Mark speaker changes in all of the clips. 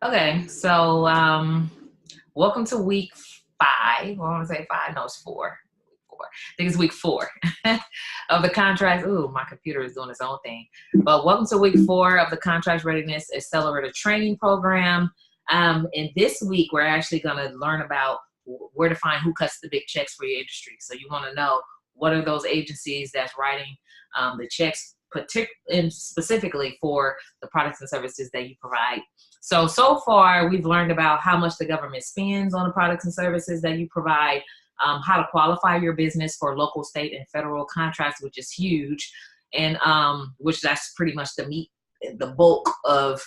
Speaker 1: Okay, so welcome to week 5. Well, I want to say 5. No, it's 4. Week 4. I think it's week 4 of the contract. Ooh, my computer is doing its own thing. But welcome to week 4 of the Contract Readiness Accelerator Training Program. And this week, we're actually going to learn about where to find who cuts the big checks for your industry. So you want to know what are those agencies that's writing the checks, and specifically for the products and services that you provide. So far, we've learned about how much the government spends on the products and services that you provide, how to qualify your business for local, state, and federal contracts, which is huge, and which that's pretty much the bulk of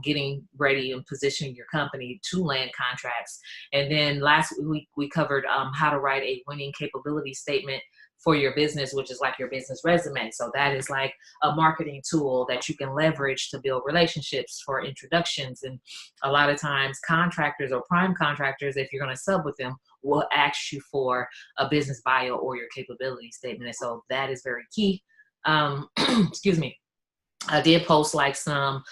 Speaker 1: getting ready and positioning your company to land contracts. And then last week we covered how to write a winning capability statement for your business, which is like your business resume. So that is like a marketing tool that you can leverage to build relationships for introductions. And a lot of times contractors or prime contractors, if you're going to sub with them, will ask you for a business bio or your capability statement. And so that is very key. Excuse me. I did post like some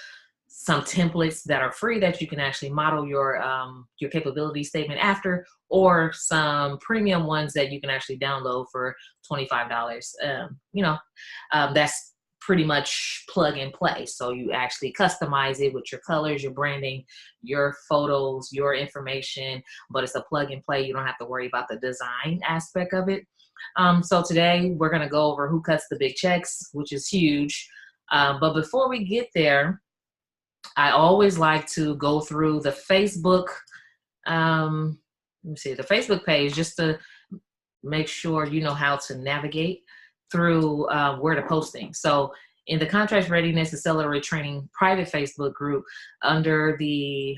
Speaker 1: templates that are free that you can actually model your capability statement after, or some premium ones that you can actually download for $25. That's pretty much plug and play. So you actually customize it with your colors, your branding, your photos, your information, but it's a plug and play. You don't have to worry about the design aspect of it. So today we're going to go over who cuts the big checks, which is huge. But before we get there, I always like to go through the Facebook, the Facebook page, just to make sure you know how to navigate through where to post things. So in the Contract Readiness Accelerator Training private Facebook group, under the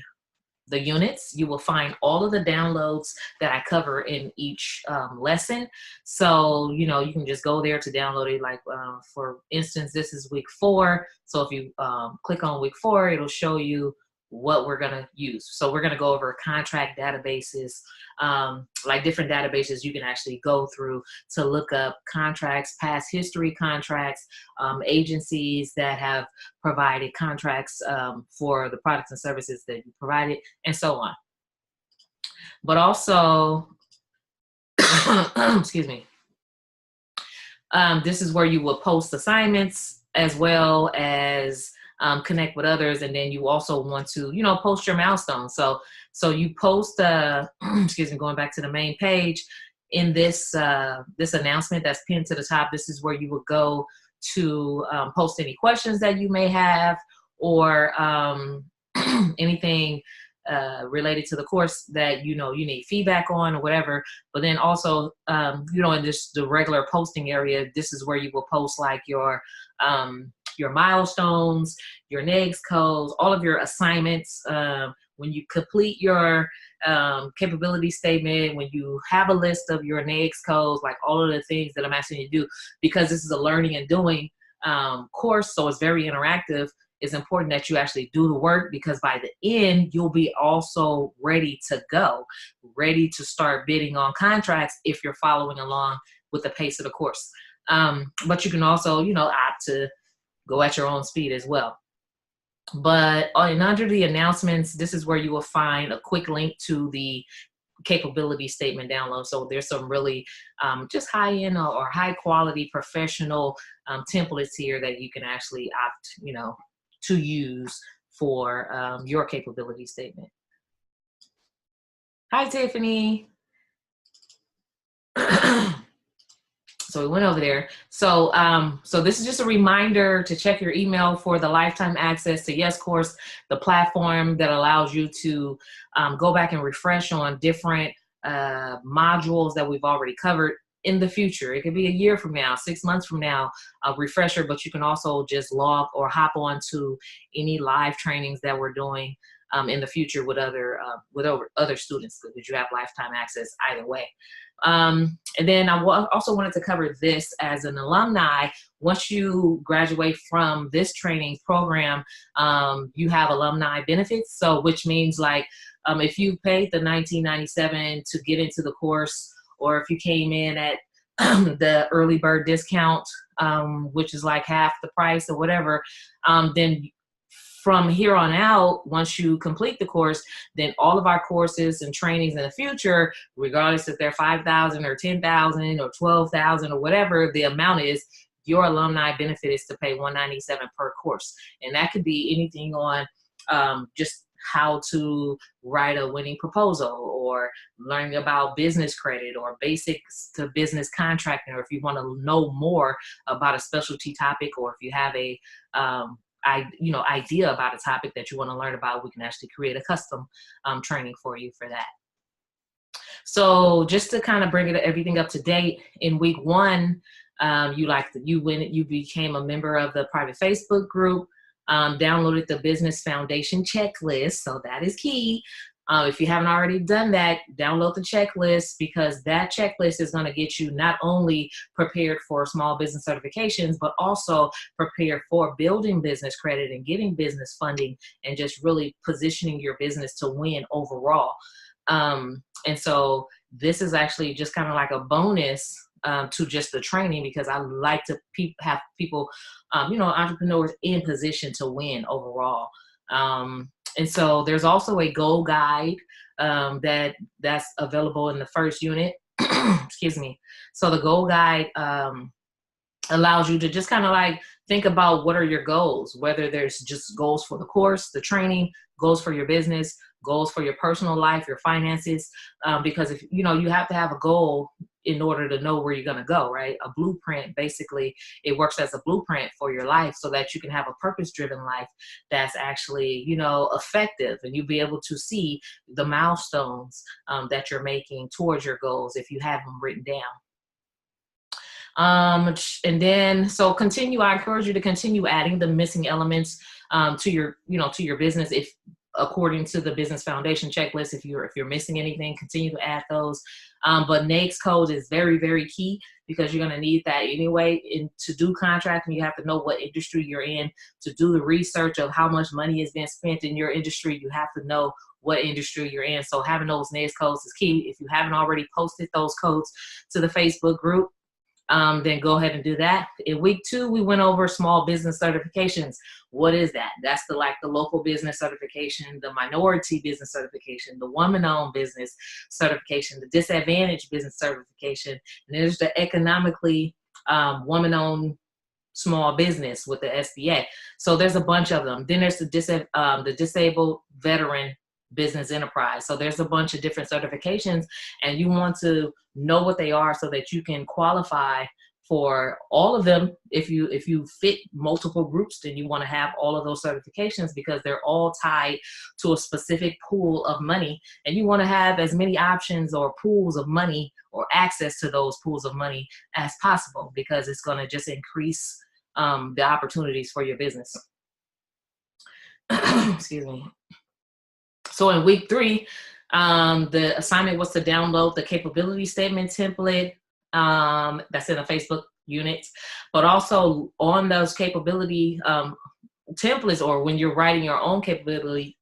Speaker 1: units, you will find all of the downloads that I cover in each lesson. So, you can just go there to download it. Like, for instance, this is week 4. So if you click on week 4, it'll show you what we're going to use. So we're going to go over contract databases, like different databases you can actually go through to look up contracts, past history contracts, agencies that have provided contracts for the products and services that you provided, and so on. But also, excuse me, this is where you will post assignments as well as connect with others. And then you also want to, post your milestones. So you post, excuse me, going back to the main page in this announcement that's pinned to the top. This is where you would go to post any questions that you may have, or anything related to the course that you need feedback on or whatever. But then also in the regular posting area, this is where you will post like your milestones, your NAICS codes, all of your assignments. When you complete your capability statement, when you have a list of your NAICS codes, like all of the things that I'm asking you to do, because this is a learning and doing course, so it's very interactive. It's important that you actually do the work, because by the end, you'll be also ready to go, ready to start bidding on contracts if you're following along with the pace of the course. But you can also, opt to go at your own speed as well. But under the announcements, this is where you will find a quick link to the capability statement download. So there's some really just high-end or high-quality professional templates here that you can actually opt, to use for your capability statement. Hi, Tiffany. So we went over there. So this is just a reminder to check your email for the lifetime access to YesCourse, the platform that allows you to go back and refresh on different modules that we've already covered in the future. It could be a year from now, 6 months from now, a refresher, but you can also just log or hop on to any live trainings that we're doing in the future with other students, because you have lifetime access either way. And then I also wanted to cover this as an alumni. Once you graduate from this training program, you have alumni benefits. So which means like if you paid the $19.97 to get into the course, or if you came in at the early bird discount, which is like half the price or whatever, then from here on out, once you complete the course, then all of our courses and trainings in the future, regardless if they're 5,000 or 10,000 or 12,000 or whatever the amount is, your alumni benefit is to pay $197 per course. And that could be anything on just how to write a winning proposal, or learning about business credit, or basics to business contracting, or if you want to know more about a specialty topic, or if you have a idea about a topic that you want to learn about, we can actually create a custom training for you for that. So just to kind of bring everything up to date, in week 1, you became a member of the private Facebook group, downloaded the Business Foundation checklist. So that is key. If you haven't already done that, download the checklist, because that checklist is going to get you not only prepared for small business certifications, but also prepared for building business credit and getting business funding, and just really positioning your business to win overall. And so this is actually just kind of like a bonus to just the training, because I like to have people, entrepreneurs in position to win overall. And so there's also a goal guide that's available in the first unit. Excuse me. So the goal guide allows you to just kind of like think about what are your goals, whether there's just goals for the course, the training, goals for your business, goals for your personal life, your finances, because if you have to have a goal in order to know where you're going to go, right? A blueprint, basically, it works as a blueprint for your life, so that you can have a purpose-driven life that's actually, effective, and you'll be able to see the milestones that you're making towards your goals if you have them written down. And then, so I encourage you to continue adding the missing elements to your business. If according to the Business Foundation checklist, if you're missing anything, continue to add those. But NAICS code is very, very key, because you're going to need that anyway. And to do contracting, you have to know what industry you're in. To do the research of how much money is being spent in your industry, you have to know what industry you're in. So having those NAICS codes is key. If you haven't already posted those codes to the Facebook group, then go ahead and do that. In week 2, we went over small business certifications. What is that? That's the local business certification, the minority business certification, the woman-owned business certification, the disadvantaged business certification, and there's the economically woman-owned small business with the SBA. So there's a bunch of them. Then there's the disabled veteran business enterprise. So there's a bunch of different certifications, and you want to know what they are so that you can qualify for all of them. If you fit multiple groups, then you want to have all of those certifications, because they're all tied to a specific pool of money, and you want to have as many options or pools of money or access to those pools of money as possible, because it's going to just increase the opportunities for your business. Excuse me. So in week 3, the assignment was to download the capability statement template that's in the Facebook units, but also on those capability templates, or when you're writing your own capability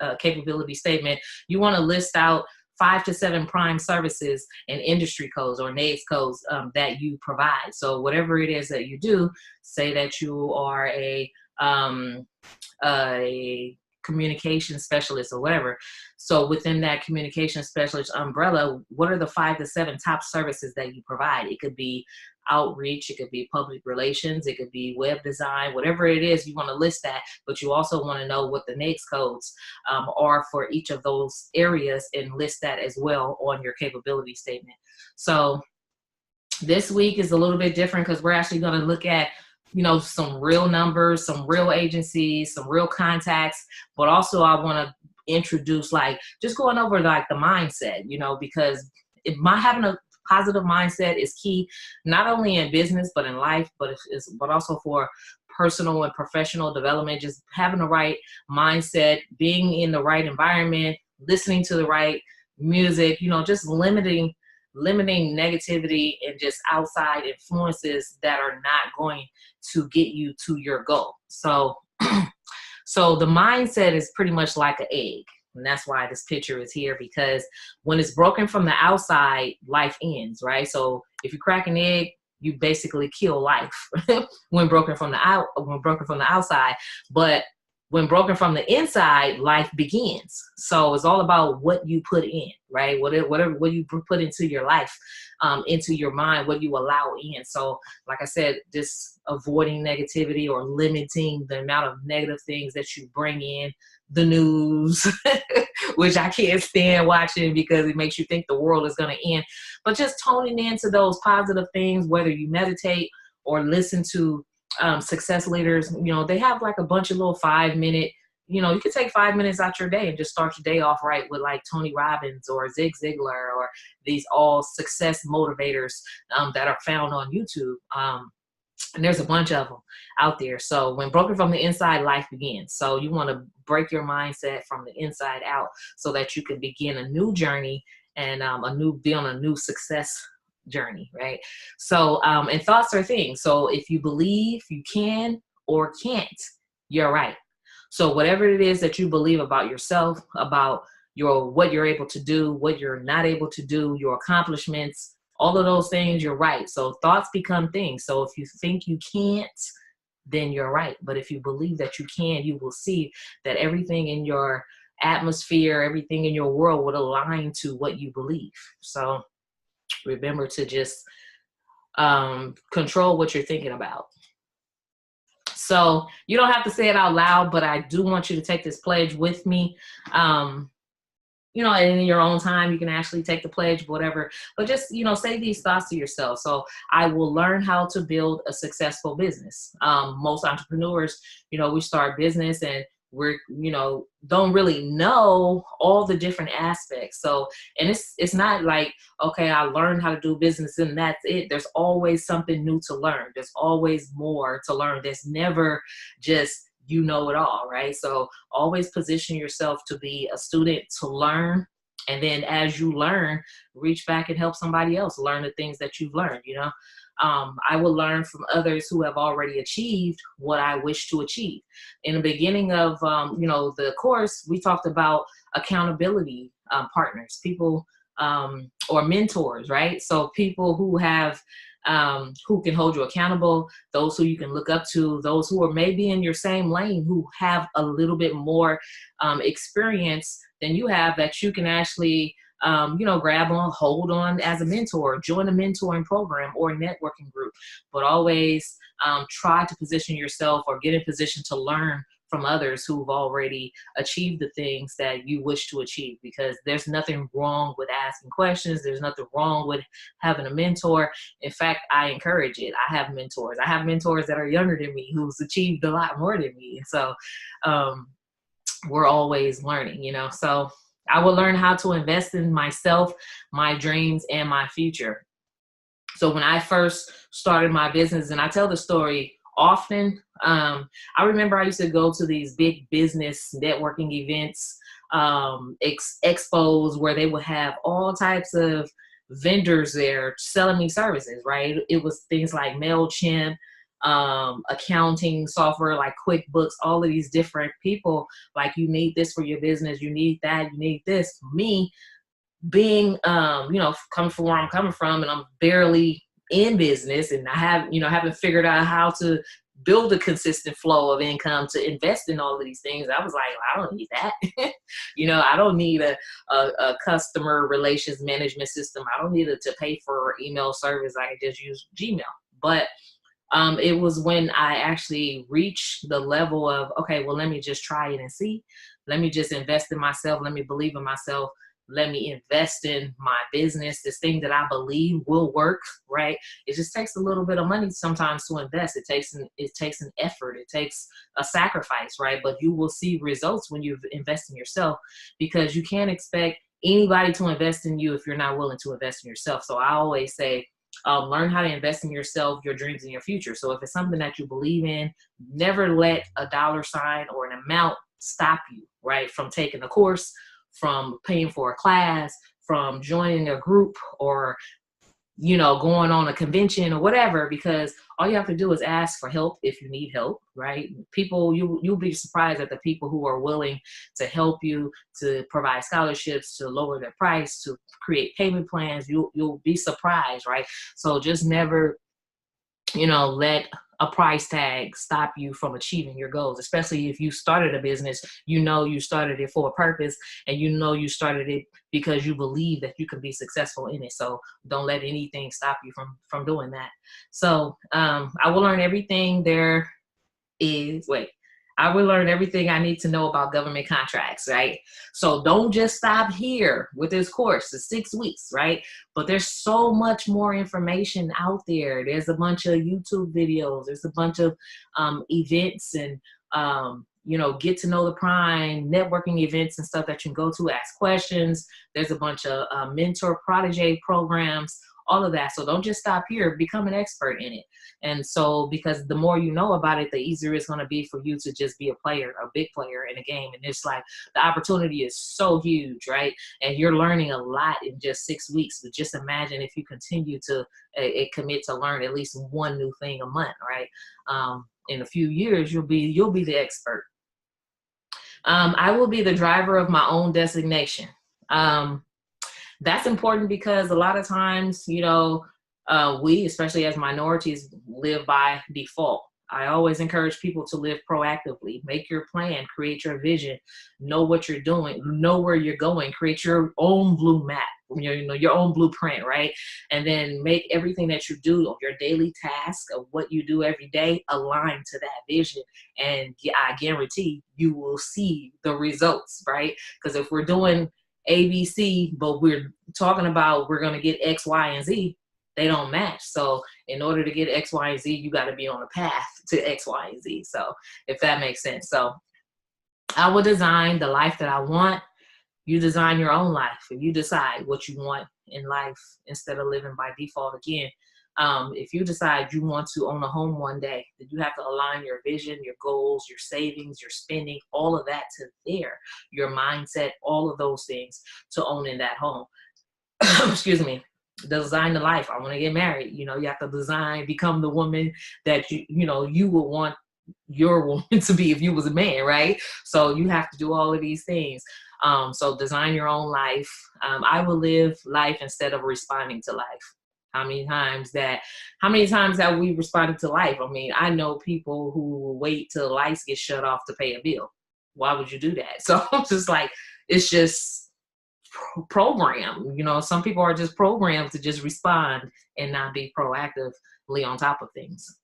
Speaker 1: statement, you want to list out 5 to 7 prime services and industry codes or NAICS codes that you provide. So whatever it is that you do, say that you are a communication specialist or whatever. So within that communication specialist umbrella, what are the 5 to 7 top services that you provide? It could be outreach, it could be public relations, it could be web design, whatever it is, you want to list that, but you also want to know what the NAICS codes are for each of those areas, and list that as well on your capability statement. So this week is a little bit different, because we're actually going to look at some real numbers, some real agencies, some real contacts, but also I want to introduce just going over the mindset, because having a positive mindset is key, not only in business, but in life, but also for personal and professional development. Just having the right mindset, being in the right environment, listening to the right music, just limiting negativity and just outside influences that are not going to get you to your goal. So the mindset is pretty much like an egg. And that's why this picture is here, because when it's broken from the outside, life ends, right? So if you crack an egg, you basically kill life when broken from the outside. But when broken from the inside, life begins. So it's all about what you put in, right? What you put into your life, into your mind, what you allow in. So like I said, just avoiding negativity or limiting the amount of negative things that you bring in, the news, which I can't stand watching because it makes you think the world is going to end. But just toning into those positive things, whether you meditate or listen to success leaders, they have like a bunch of little 5-minute, you can take 5 minutes out your day and just start your day off right with like Tony Robbins or Zig Ziglar or these all success motivators that are found on YouTube. And there's a bunch of them out there. So when broken from the inside, life begins. So you want to break your mindset from the inside out so that you can begin a new journey and be on a new success journey, right? So and thoughts are things. So if you believe you can or can't, you're right. So whatever it is that you believe about yourself, about what you're able to do, what you're not able to do, your accomplishments, all of those things, you're right. So thoughts become things. So if you think you can't, then you're right. But if you believe that you can, you will see that everything in your atmosphere, everything in your world would align to what you believe. So remember to just control what you're thinking about. So you don't have to say it out loud, but I do want you to take this pledge with me. And in your own time, you can actually take the pledge, whatever, but just, say these thoughts to yourself. So I will learn how to build a successful business. Most entrepreneurs, we start business and we're, don't really know all the different aspects. So, and it's not like, okay, I learned how to do business and that's it. There's always something new to learn. There's always more to learn. There's never just, it all, right? So always position yourself to be a student, to learn. And then as you learn, reach back and help somebody else learn the things that you've learned, I will learn from others who have already achieved what I wish to achieve. In the beginning of, the course, we talked about accountability partners, people or mentors, right? So people who have who can hold you accountable, those who you can look up to, those who are maybe in your same lane, who have a little bit more experience than you have, that you can actually, grab on, hold on as a mentor, join a mentoring program or a networking group, but always try to position yourself or get in position to learn from others who've already achieved the things that you wish to achieve, because there's nothing wrong with asking questions. There's nothing wrong with having a mentor. In fact, I encourage it. I have mentors. I have mentors that are younger than me who's achieved a lot more than me. And so we're always learning, so I will learn how to invest in myself, my dreams, and my future. So when I first started my business, and I tell the story often, I remember I used to go to these big business networking events, expos, where they would have all types of vendors there selling me services, right? It was things like MailChimp, accounting software like QuickBooks, all of these different people, like, you need this for your business, you need that, you need this. Me being, coming from where I'm coming from, and I'm barely in business, and I haven't figured out how to build a consistent flow of income to invest in all of these things. I was like, I don't need that. I don't need a customer relations management system. I don't need it to pay for email service. I can just use Gmail. But it was when I actually reached the level of, okay, well, let me just try it and see. Let me just invest in myself. Let me believe in myself. Let me invest in my business, this thing that I believe will work, right? It just takes a little bit of money sometimes to invest. It takes an effort. It takes a sacrifice, right? But you will see results when you invest in yourself, because you can't expect anybody to invest in you if you're not willing to invest in yourself. So I always say, learn how to invest in yourself, your dreams, and your future. So if it's something that you believe in, never let a dollar sign or an amount stop you, right? From taking a course, from paying for a class, from joining a group, or, going on a convention or whatever, because all you have to do is ask for help if you need help, right? People, you'll be surprised at the people who are willing to help you, to provide scholarships, to lower their price, to create payment plans. You'll be surprised, right? So just never, let a price tag stop you from achieving your goals, especially if you started a business. You know you started it for a purpose, and you know you started it because you believe that you can be successful in it. So don't let anything stop you from doing that. So I will learn everything there is, I will learn everything I need to know about government contracts, right? So don't just stop here with this course. It's 6 weeks, right? But there's so much more information out there. There's a bunch of YouTube videos. There's a bunch of events and, get to know the prime networking events and stuff that you can go to, ask questions. There's a bunch of mentor protege programs, all of that. So don't just stop here, become an expert in it. And so, because the more you know about it, the easier it's going to be for you to just be a player, a big player in a game. And it's like, the opportunity is so huge, right? And you're learning a lot in just 6 weeks. But just imagine if you continue to commit to learn at least one new thing a month, right? In a few years, you'll be the expert. I will be the driver of my own designation. That's important because a lot of times, we, especially as minorities, live by default. I always encourage people to live proactively. Make your plan, create your vision, know what you're doing, know where you're going, create your own blue map, your own blueprint, right? And then make everything that you do, your daily task of what you do every day, align to that vision. And I guarantee you will see the results, right? Because if we're doing ABC, but we're talking about we're going to get X, Y, and Z, they don't match. So in order to get X, Y, and Z, you got to be on a path to X, Y, and Z. So if that makes sense. So I will design the life that I want. You design your own life. If you decide what you want in life instead of living by default again. If you decide you want to own a home one day, then you have to align your vision, your goals, your savings, your spending, all of that to there, your mindset, all of those things to owning that home. Excuse me. Design the life. I want to get married. You have to become the woman that you would want your woman to be if you was a man, right? So you have to do all of these things. So design your own life. I will live life instead of responding to life. How many times have we responded to life? I mean, I know people who wait till the lights get shut off to pay a bill. Why would you do that? So I'm just like, it's just programmed. Some people are just programmed to just respond and not be proactively on top of things.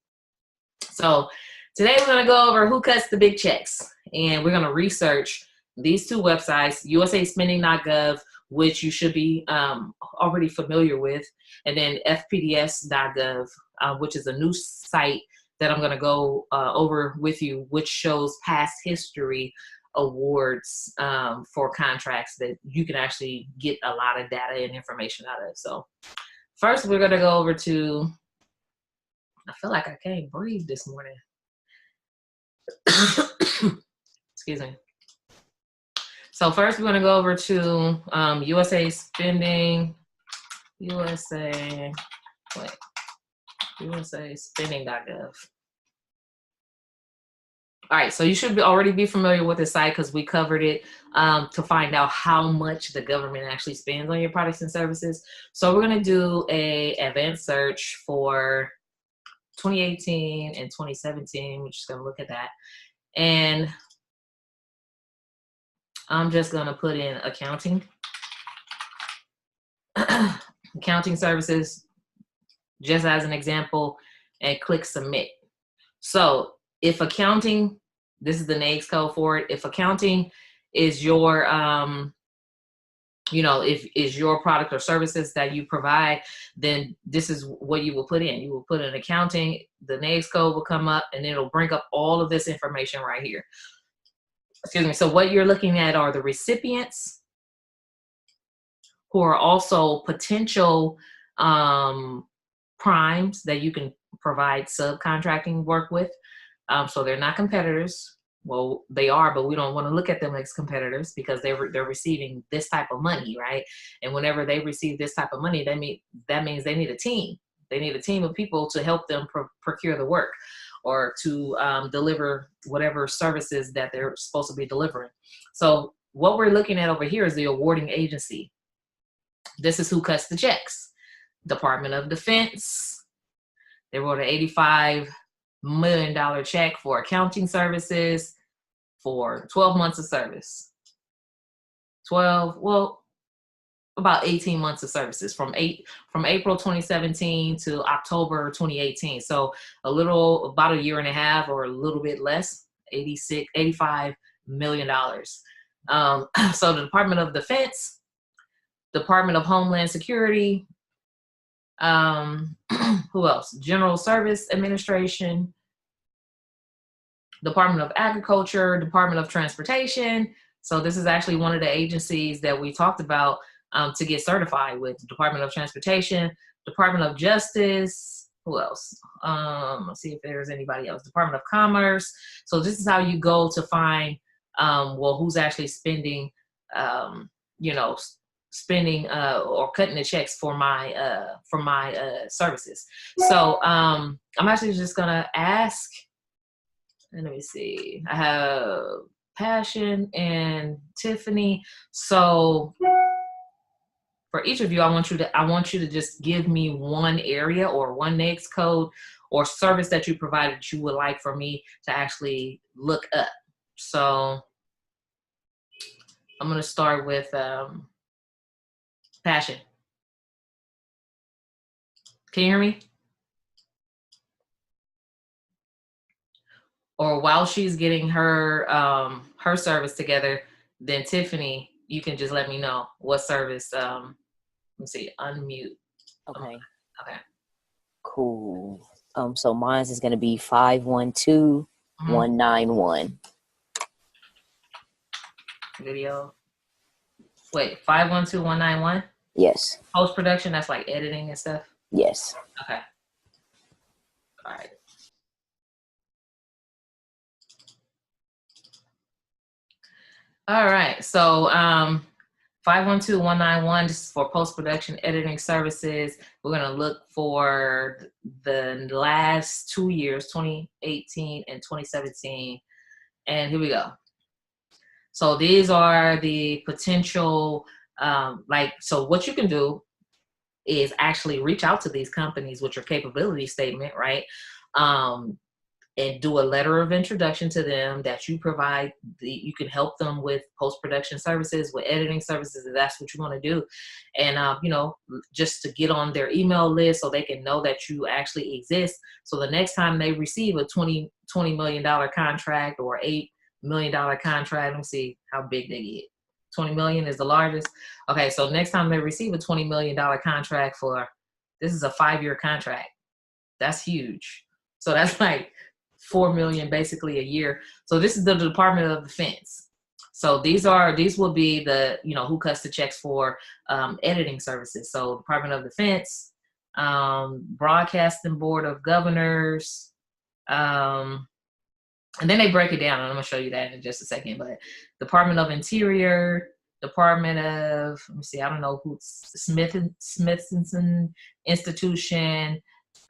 Speaker 1: So today we're going to go over who cuts the big checks, and we're going to research these two websites, usaspending.gov, which you should be already familiar with, and then fpds.gov, which is a new site that I'm going to go over with you, which shows past history awards for contracts that you can actually get a lot of data and information out of. So first we're going to go over to, I feel like I can't breathe this morning. Excuse me. So first we're going to go over to usaspending.gov. All right, so you should already be familiar with the site because we covered it to find out how much the government actually spends on your products and services. So we're going to do a advanced search for 2018 and 2017. We're just going to look at that. And I'm just going to put in accounting. Accounting services, just as an example, and click submit. So if accounting, this is the NAICS code for it. If accounting is your, is your product or services that you provide, then this is what you will put in. You will put in accounting, the NAICS code will come up, and it'll bring up all of this information right here. Excuse me. So what you're looking at are the recipients who are also potential primes that you can provide subcontracting work with. So they're not competitors. Well, they are, but we don't want to look at them as competitors because they're receiving this type of money, right? And whenever they receive this type of money, that means they need a team. They need a team of people to help them procure the work or to deliver whatever services that they're supposed to be delivering. So what we're looking at over here is the awarding agency. This is who cuts the checks. Department of Defense. They wrote an $85 million check for accounting services for 12 months of service. 12, well, about 18 months of services from April 2017 to October 2018. So about a year and a half or a little bit less, $85 million. So the Department of Defense, Department of Homeland Security, who else? General Service Administration, Department of Agriculture, Department of Transportation. So this is actually one of the agencies that we talked about to get certified with. Department of Transportation, Department of Justice. Who else? Let's see if there's anybody else. Department of Commerce. So this is how you go to find, who's actually spending, spending or cutting the checks for my services. So I'm actually just gonna ask, and let me see. I have Passion and Tiffany. So for each of you, I want you to just give me one area or one NAICS code or service that you provided that you would like for me to actually look up. So I'm gonna start with Passion. Can you hear me? Or while she's getting her her service together, then Tiffany, you can just let me know what service. Let me see, unmute.
Speaker 2: Okay.
Speaker 1: Okay.
Speaker 2: Cool. So mine's is gonna be 512191.
Speaker 1: Video. Wait, 512191?
Speaker 2: Yes.
Speaker 1: Post production, that's like editing and stuff?
Speaker 2: Yes.
Speaker 1: Okay. All right. All right. So 512191, this is for post-production editing services. We're going to look for the last 2 years, 2018 and 2017. And here we go. So these are the potential, so what you can do is actually reach out to these companies with your capability statement, right? And do a letter of introduction to them that you provide. You can help them with post-production services, with editing services, if that's what you want to do. And, just to get on their email list so they can know that you actually exist. So the next time they receive a $20 million contract or $8 million contract, let me see how big they get. 20 million is the largest. Okay, so next time they receive a $20 million contract this is a 5-year contract. That's huge. So that's like $4 million basically a year. So this is the Department of Defense. So these will be the, who cuts the checks for editing services. So Department of Defense, Broadcasting Board of Governors, and then they break it down, and I'm gonna show you that in just a second. But Department of Interior, Department of, let me see, I don't know who, Smithsonian Institution,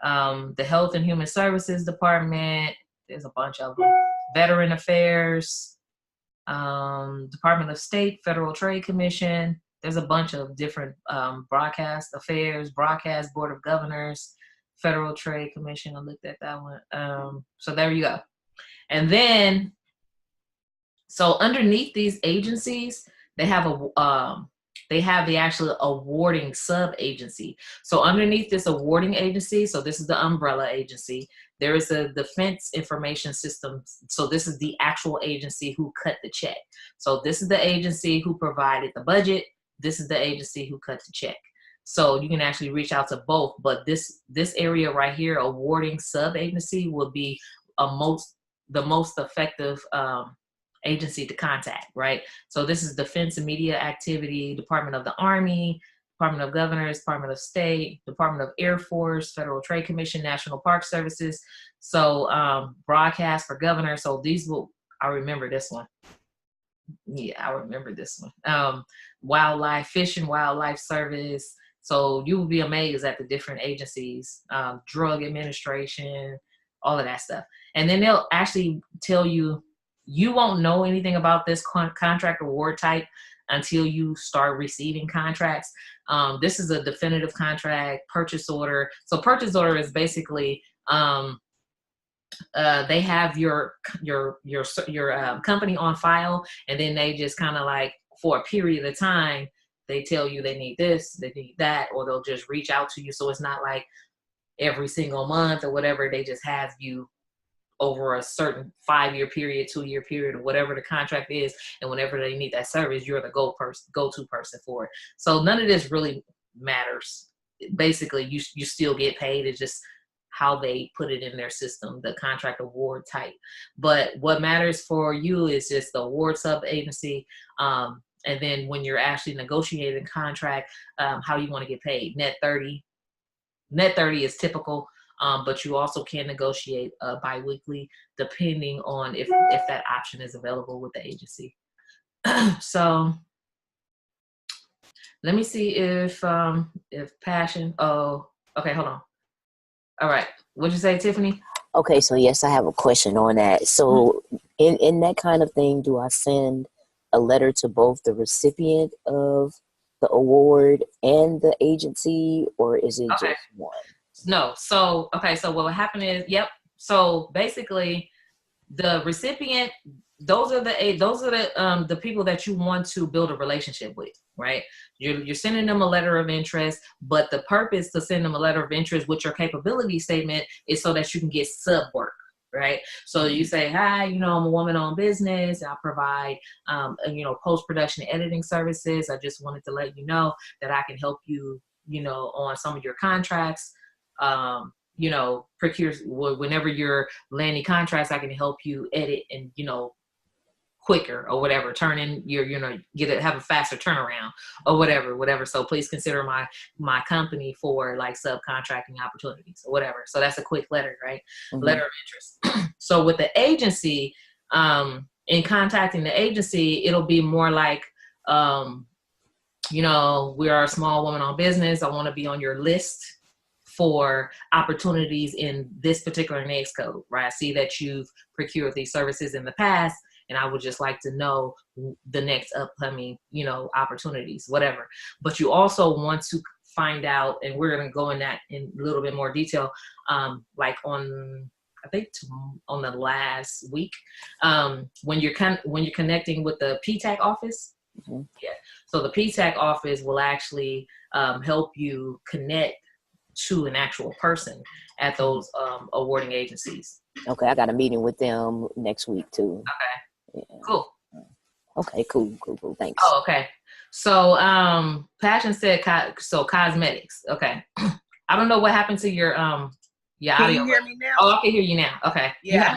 Speaker 1: the Health and Human Services Department. There's a bunch of them. Veteran Affairs, Department of State, Federal Trade Commission. There's a bunch of different broadcast affairs, Broadcast Board of Governors, Federal Trade Commission. I looked at that one. So there you go. And then, so underneath these agencies, they have the actual awarding sub-agency. So underneath this awarding agency, so this is the umbrella agency, there is a Defense Information System. So this is the actual agency who cut the check. So this is the agency who provided the budget. This is the agency who cut the check. So you can actually reach out to both, but this area right here, awarding sub-agency, will be the most effective agency to contact, right? So this is Defense and Media Activity, Department of the Army, Department of Governors, Department of State, Department of Air Force, Federal Trade Commission, National Park Services. So Broadcast for Governor. So I remember this one. Yeah, I remember this one. Wildlife, Fish and Wildlife Service. So you will be amazed at the different agencies, Drug Administration, all of that stuff. And then they'll actually tell you, you won't know anything about this contract award type until you start receiving contracts. This is a definitive contract, purchase order. So purchase order is basically they have your company on file, and then they just kind of like for a period of time they tell you they need this, they need that, or they'll just reach out to you. So it's not like every single month or whatever. They just have you over a certain 5-year period, 2-year period, or whatever the contract is. And whenever they need that service, you're the go-to person for it. So none of this really matters. Basically, you still get paid. It's just how they put it in their system, the contract award type. But what matters for you is just the award sub agency. And then when you're actually negotiating contract, how you want to get paid. Net 30 is typical. But you also can negotiate biweekly depending on if that option is available with the agency. So let me see if passion. Oh, okay, hold on. All right, what'd you say, Tiffany?
Speaker 2: Okay, so yes, I have a question on that. So in that kind of thing, do I send a letter to both the recipient of the award and the agency, or is it just one?
Speaker 1: No. So, okay. So what will happen is, yep. So basically the recipient, those are the people that you want to build a relationship with, right? You're sending them a letter of interest, but the purpose to send them a letter of interest with your capability statement is so that you can get sub work, right? So you say, hi, I'm a woman-owned business. I provide, post-production editing services. I just wanted to let you know that I can help you, on some of your contracts. Procure whenever you're landing contracts, I can help you edit and, quicker or whatever, turn in your, have a faster turnaround or whatever. So please consider my company for like subcontracting opportunities or whatever. So that's a quick letter, right? Mm-hmm. Letter of interest. So with the agency, in contacting the agency, it'll be more like, we are a small woman-owned business. I want to be on your list for opportunities in this particular NAICS code, right? I see that you've procured these services in the past, and I would just like to know the next upcoming, opportunities, whatever. But you also want to find out, and we're going to go in that in a little bit more detail, like on the last week, when you're connecting with the PTAC office. Mm-hmm. Yeah. So the PTAC office will actually help you connect to an actual person at those awarding agencies.
Speaker 2: Okay, I got a meeting with them next week too.
Speaker 1: Okay, yeah. Cool.
Speaker 2: Okay, cool. Thanks.
Speaker 1: Oh, okay. So, Passion said, cosmetics. Okay. I don't know what happened to your audio.
Speaker 3: Can you hear me now?
Speaker 1: Oh, I can hear you now. Okay.
Speaker 3: Yeah,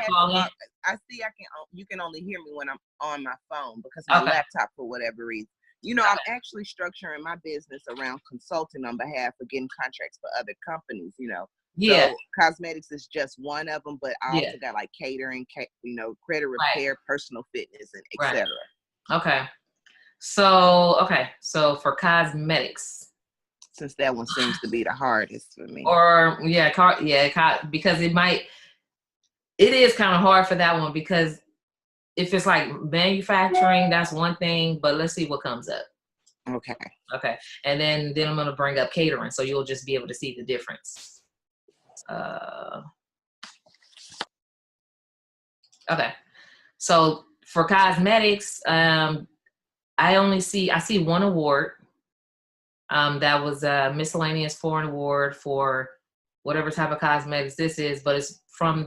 Speaker 3: I see. You can only hear me when I'm on my phone because my laptop, for whatever reason. I'm actually structuring my business around consulting on behalf of getting contracts for other companies, Yeah. So cosmetics is just one of them, but I also got like catering, credit repair, personal fitness, and etc.
Speaker 1: Okay. So for cosmetics.
Speaker 3: Since that one seems to be the hardest for me.
Speaker 1: Because it is kind of hard for that one because if it's like manufacturing, that's one thing, but let's see what comes up.
Speaker 3: Okay.
Speaker 1: And then I'm going to bring up catering, so you'll just be able to see the difference. Okay. So for cosmetics, I see one award. That was a miscellaneous foreign award for whatever type of cosmetics this is, but it's from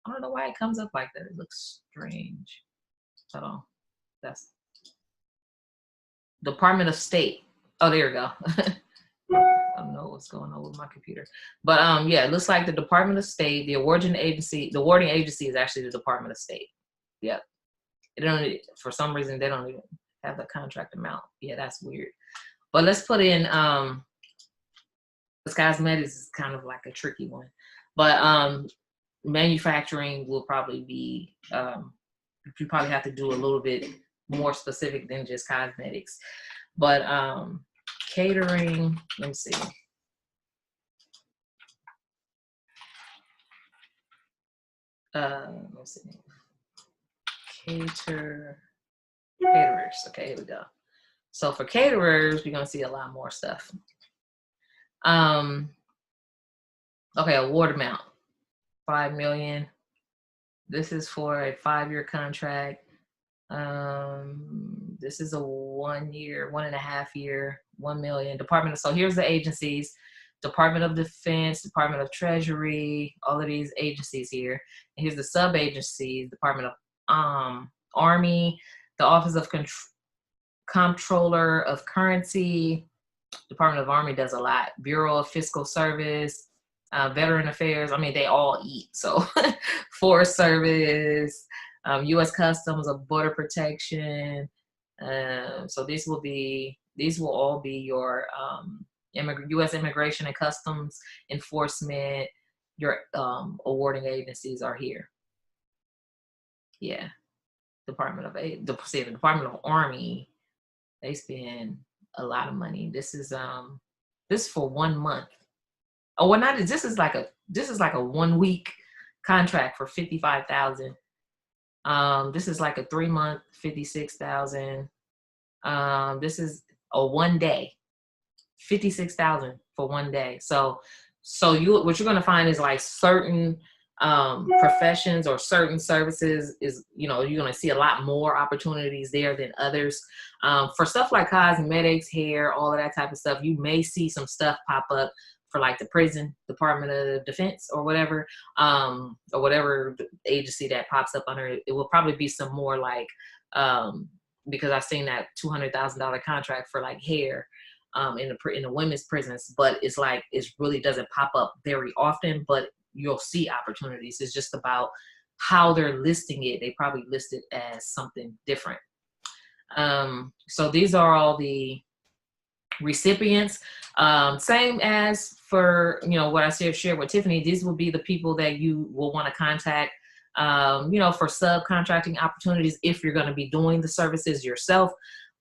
Speaker 1: I don't know why it comes up like that. It looks strange. Hold on. That's Department of State. Oh, there we go. I don't know what's going on with my computer. But it looks like the Department of State, the awarding agency is actually the Department of State. Yep. For some reason, they don't even have the contract amount. Yeah, that's weird. But let's put in, this cosmetics is kind of like a tricky one. But manufacturing will probably be, you probably have to do a little bit more specific than just cosmetics. But catering, let me see. Let's see. Caterers. Okay, here we go. So for caterers, we're gonna see a lot more stuff. Okay, award amount, $5 million. This is for a 5-year contract. This is a 1 year, 1.5 year, 1 million. Department of, so here's the agencies: Department of Defense, Department of Treasury, all of these agencies here. And here's the sub agencies: Department of Army, the Office of Comptroller of Currency. Department of Army does a lot. Bureau of Fiscal Service, Veteran Affairs. I mean, they all eat. So Forest Service, U.S. Customs of Border Protection. So these will all be your U.S. Immigration and Customs Enforcement. Your awarding agencies are here. Yeah, the Department of Army. They spend a lot of money. This is for 1 month. Oh, well, not this is like a 1 week contract for 55,000. This is like a 3 month, 56,000. This is a 1 day, 56,000 for 1 day. So what you're gonna find is like certain professions or certain services is, you're gonna see a lot more opportunities there than others. For stuff like cosmetics, hair, all of that type of stuff, you may see some stuff pop up for like the prison, Department of Defense, or whatever agency that pops up under it. It will probably be some more like, because I've seen that $200,000 contract for like hair in the women's prisons, but it's like, it really doesn't pop up very often, but you'll see opportunities. It's just about how they're listing it. They probably list it as something different. So these are all the recipients. Same as for, what I shared with Tiffany, these will be the people that you will want to contact, for subcontracting opportunities if you're going to be doing the services yourself.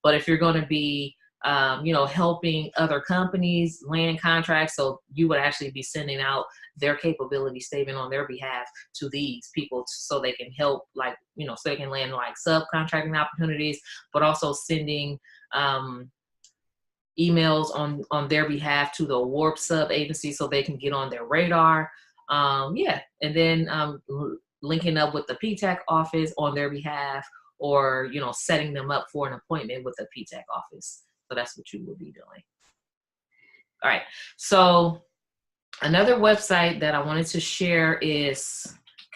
Speaker 1: But if you're going to be, helping other companies land contracts, so you would actually be sending out their capability statement on their behalf to these people so they can help, like, so they can land like subcontracting opportunities, but also sending emails on their behalf to the award sub agency so they can get on their radar. And then linking up with the PTAC office on their behalf, or, setting them up for an appointment with the PTAC office. So that's what you will be doing. All right. So another website that I wanted to share is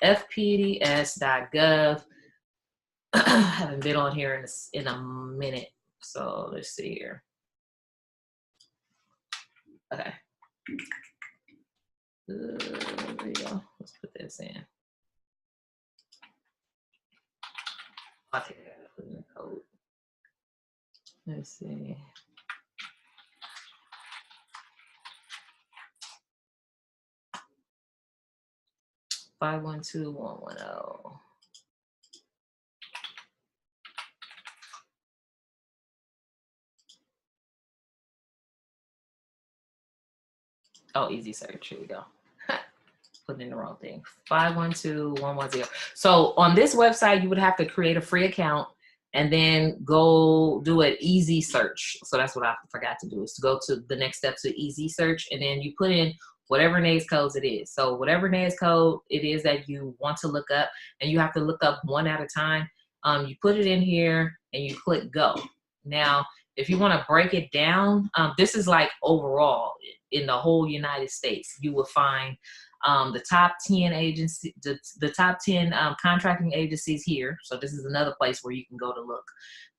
Speaker 1: fpds.gov. I haven't been on here in a minute. So let's see here. Okay. There you go. Let's put this in. I'll take it out, put in the code. Let's see. Five 12110. Oh, easy search. Here we go. Putting in the wrong thing. 512110. So on this website, you would have to create a free account and then go do an easy search. So that's what I forgot to do, is to go to the next step to easy search, and then you put in whatever NAICS codes it is. So whatever NAICS code it is that you want to look up, and you have to look up one at a time. You put it in here and you click go. Now, if you want to break it down, this is like overall in the whole United States, you will find the top 10 agency, the top 10 contracting agencies here. So this is another place where you can go to look,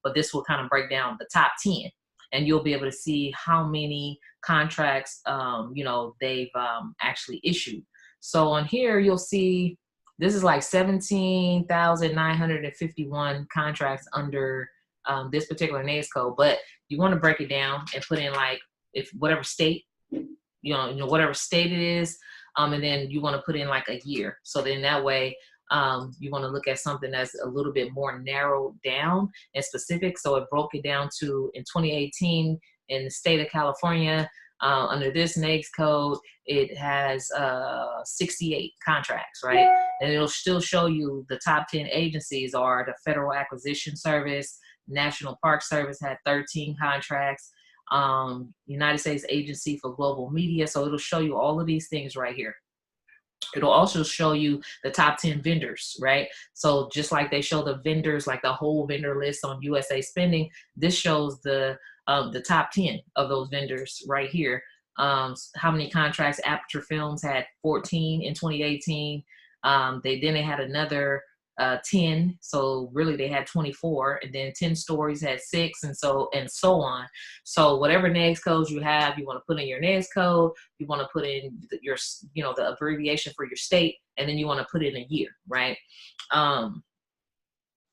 Speaker 1: but this will kind of break down the top 10, and you'll be able to see how many contracts, they've actually issued. So on here, you'll see this is like 17,951 contracts under this particular NAICS code, but you want to break it down and put in like, if whatever state, whatever state it is, and then you want to put in like a year. So then that way, you want to look at something that's a little bit more narrowed down and specific. So it broke it down to, in 2018, in the state of California, under this NAICS code, it has 68 contracts, right? And it'll still show you the top 10 agencies are the Federal Acquisition Service, National Park Service had 13 contracts, United States Agency for Global Media. So it'll show you all of these things right here. It'll also show you the top 10 vendors, right? So just like they show the vendors, like the whole vendor list on USA Spending, this shows the top 10 of those vendors right here. How many contracts? Aperture Films had 14 in 2018. They had another 10, so really they had 24, and then 10 Stories had 6, and so on. So whatever NAICS codes you have, you want to put in your NAICS code, you want to put in your, the abbreviation for your state, and then you want to put in a year, right? And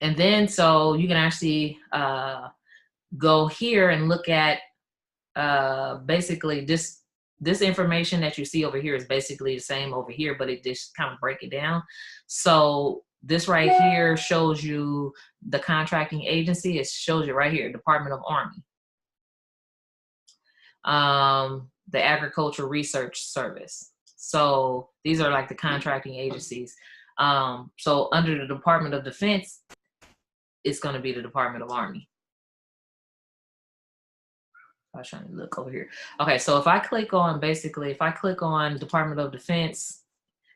Speaker 1: then so you can actually go here and look at basically this information that you see over here is basically the same over here, but it just kind of break it down. So this right here shows you the contracting agency. It shows you right here, Department of Army. The Agriculture Research Service. So these are like the contracting agencies. So under the Department of Defense, it's going to be the Department of Army. I was trying to look over here. Okay, so if I click on, if I click on Department of Defense,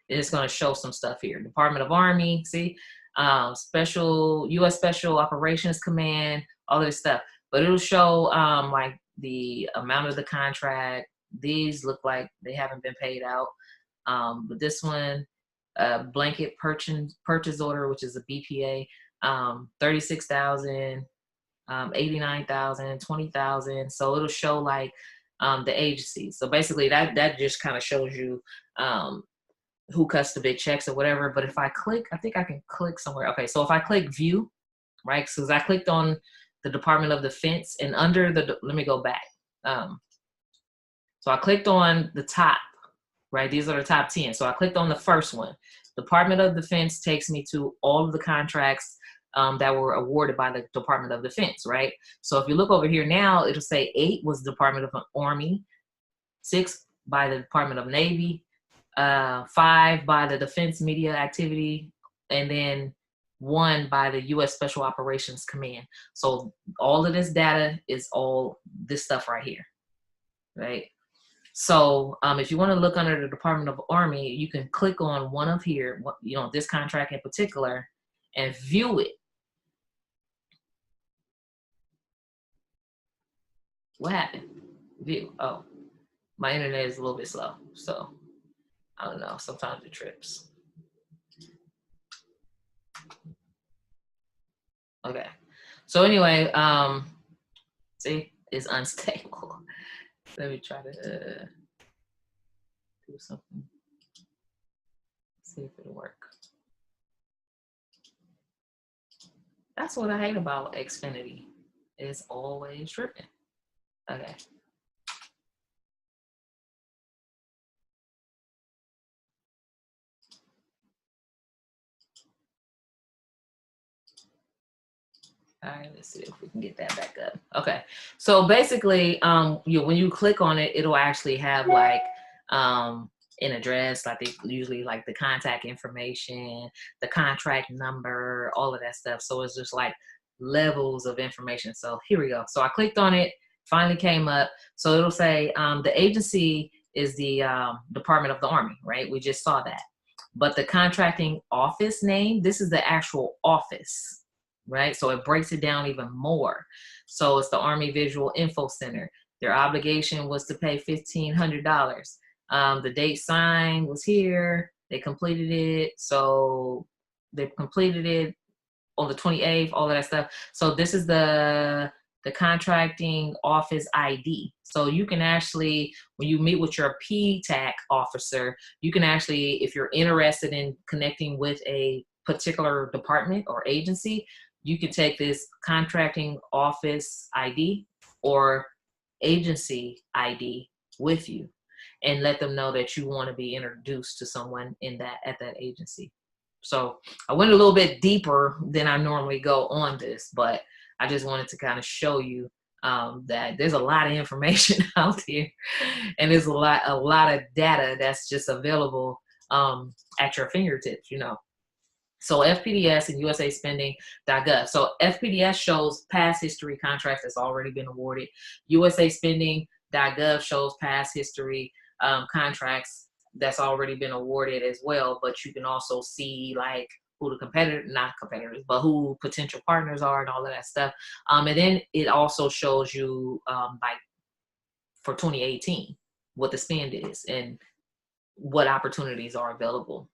Speaker 1: it's going to show some stuff here. Department of Army, see, U.S. Special Operations Command, all of this stuff. But it'll show like the amount of the contract. These look like they haven't been paid out. But this one, blanket purchase order, which is a BPA, 36,000, 89,000, 20,000. So it'll show like the agencies. So basically that just kind of shows you who cuts the big checks or whatever. But if I click, I think I can click somewhere. Okay, so if I click view, right? So I clicked on the Department of Defense, and under the, let me go back. So I clicked on the top, right? These are the top 10. So I clicked on the first one. Department of Defense takes me to all of the contracts that were awarded by the Department of Defense, right? So if you look over here now, it'll say 8 was the Department of Army, 6 by the Department of Navy, 5 by the Defense Media Activity, and then 1 by the U.S. Special Operations Command. So all of this data is all this stuff right here, right? So if you want to look under the Department of Army, you can click on one of here, this contract in particular, and view it. What happened? View. Oh, my internet is a little bit slow, so I don't know. Sometimes it trips. Okay. So anyway, see, it's unstable. Let me try to do something. See if it'll work. That's what I hate about Xfinity. It's always tripping. Okay. All right, let's see if we can get that back up. Okay, so basically, when you click on it, it'll actually have like an address, like they usually like the contact information, the contract number, all of that stuff. So it's just like levels of information. So here we go. So I clicked on it, finally came up. So it'll say the agency is the Department of the Army, right? We just saw that. But the contracting office name, this is the actual office. Right, so it breaks it down even more. So it's the Army Visual Info Center. Their obligation was to pay $1,500. The date signed was here. They completed it. So they completed it on the 28th, all of that stuff. So this is the contracting office ID. So you can actually, when you meet with your PTAC officer, you can actually, if you're interested in connecting with a particular department or agency, you can take this contracting office ID or agency ID with you and let them know that you want to be introduced to someone at that agency. So I went a little bit deeper than I normally go on this, but I just wanted to kind of show you that there's a lot of information out there, and there's a lot of data that's just available at your fingertips, So FPDS and USAspending.gov. So FPDS shows past history contracts that's already been awarded. USAspending.gov shows past history contracts that's already been awarded as well, but you can also see like who the not competitors, but who potential partners are and all of that stuff. And then it also shows you like for 2018 what the spend is and what opportunities are available.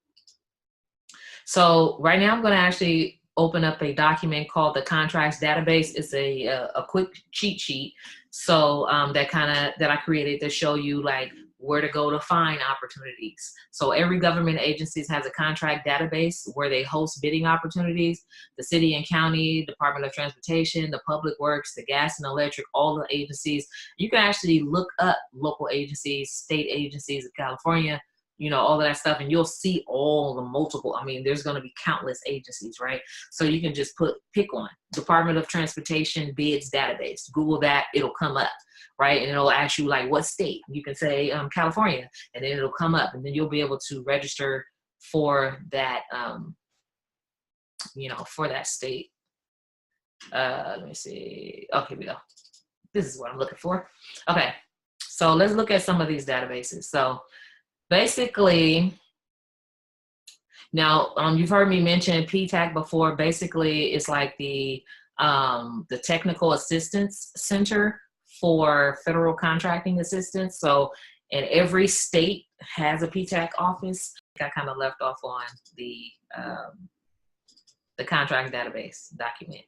Speaker 1: So right now I'm going to actually open up a document called the contracts database. It's a quick cheat sheet. So that I created to show you like where to go to find opportunities. So every government agency has a contract database where they host bidding opportunities. The city and county, Department of Transportation, the Public Works, the gas and electric, all the agencies. You can actually look up local agencies, state agencies in California, you know, all of that stuff, and you'll see all the multiple. I mean, there's going to be countless agencies, right? So you can just pick one. Department of Transportation bids database. Google that, it'll come up, right? And it'll ask you like what state. You can say California, and then it'll come up, and then you'll be able to register for that, you know, for that state. Let me see. Oh, here we go. This is what I'm looking for. Okay, so let's look at some of these databases. So basically, now you've heard me mention PTAC before. Basically, it's like the Technical Assistance Center for federal contracting assistance. So, and every state has a PTAC office. I kind of left off on the contract database document.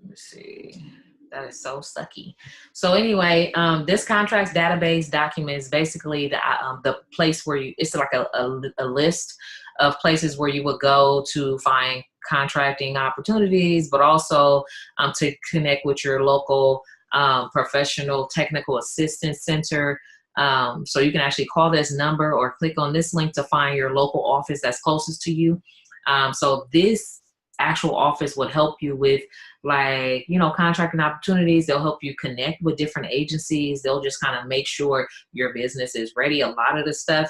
Speaker 1: Let's see. That is so sucky. So anyway, this contracts database document is basically the place where it's like a list of places where you would go to find contracting opportunities, but also to connect with your local professional technical assistance center. So you can actually call this number or click on this link to find your local office that's closest to you. So this actual office would help you with, like, you know, contracting opportunities. They'll help you connect with different agencies. They'll just kind of make sure your business is ready. A lot of the stuff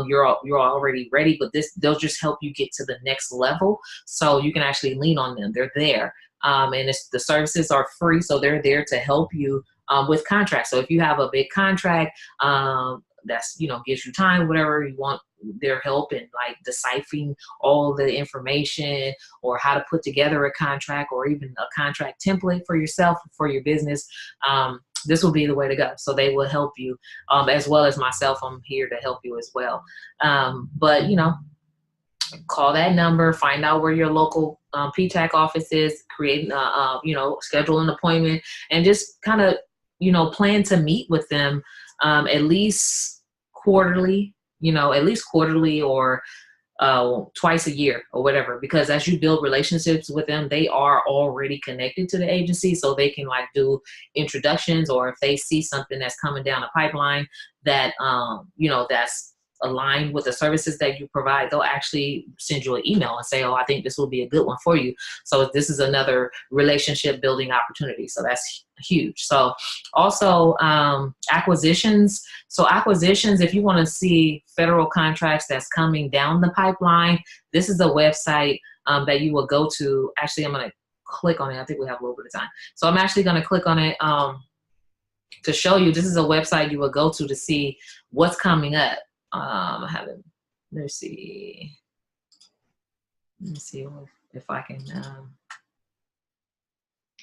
Speaker 1: you're already ready, but they'll just help you get to the next level, so you can actually lean on them. They're there, and the services are free, so they're there to help you with contracts. So if you have a big contract that's, you know, gives you time, whatever you want, their help in like deciphering all the information, or how to put together a contract, or even a contract template for yourself, for your business, this will be the way to go. So they will help you, as well as myself. I'm here to help you as well. But, you know, call that number, find out where your local PTAC office is, create, you know, schedule an appointment, and just kind of, you know, plan to meet with them at least quarterly, or twice a year or whatever, because as you build relationships with them, they are already connected to the agency, so they can like do introductions, or if they see something that's coming down the pipeline that you know, that's aligned with the services that you provide, they'll actually send you an email and say, oh, I think this will be a good one for you. So this is another relationship building opportunity. So that's huge. So also acquisitions. So acquisitions, if you want to see federal contracts that's coming down the pipeline, this is a website that you will go to. Actually, I'm going to click on it. I think we have a little bit of time. So I'm actually going to click on it to show you. This is a website you will go to see what's coming up. I haven't, let's see if I can,